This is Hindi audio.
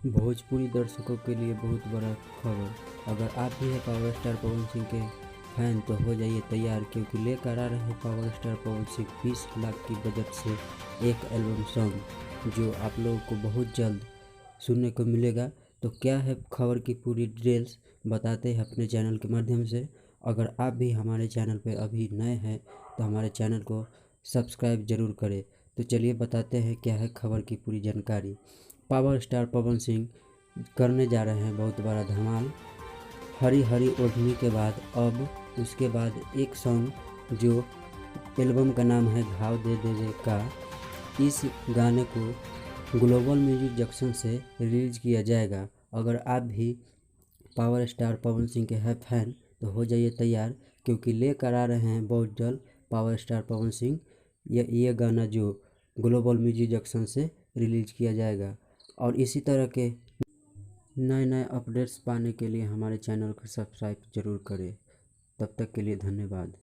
भोजपुरी दर्शकों के लिए बहुत बड़ा खबर। अगर आप भी हैं पावर स्टार पवन सिंह के फैन तो हो जाइए तैयार, क्योंकि लेकर आ रहे हैं पावर स्टार पवन सिंह 20 लाख की बजट से एक एल्बम सॉन्ग, जो आप लोगों को बहुत जल्द सुनने को मिलेगा। तो क्या है खबर की पूरी डिटेल्स बताते हैं अपने चैनल के माध्यम से। अगर आप भी हमारे चैनल पर अभी नए हैं तो हमारे चैनल को सब्सक्राइब जरूर करें। तो चलिए बताते हैं क्या है खबर की पूरी जानकारी। पावर स्टार पवन सिंह करने जा रहे हैं बहुत बड़ा धमाल। हरी हरी ओढ़नी के बाद अब उसके बाद एक सॉन्ग जो एल्बम का नाम है घाव दे दे दे का, इस गाने को ग्लोबल म्यूजिक जंक्शन से रिलीज किया जाएगा। अगर आप भी पावर स्टार पवन सिंह के हैं फैन तो हो जाइए तैयार, क्योंकि लेकर आ रहे हैं बहुत जल्द पावर स्टार पवन सिंह ये गाना जो ग्लोबल म्यूजिक जंक्शन से रिलीज किया जाएगा। और इसी तरह के नए नए अपडेट्स पाने के लिए हमारे चैनल को सब्सक्राइब जरूर करें। तब तक के लिए धन्यवाद।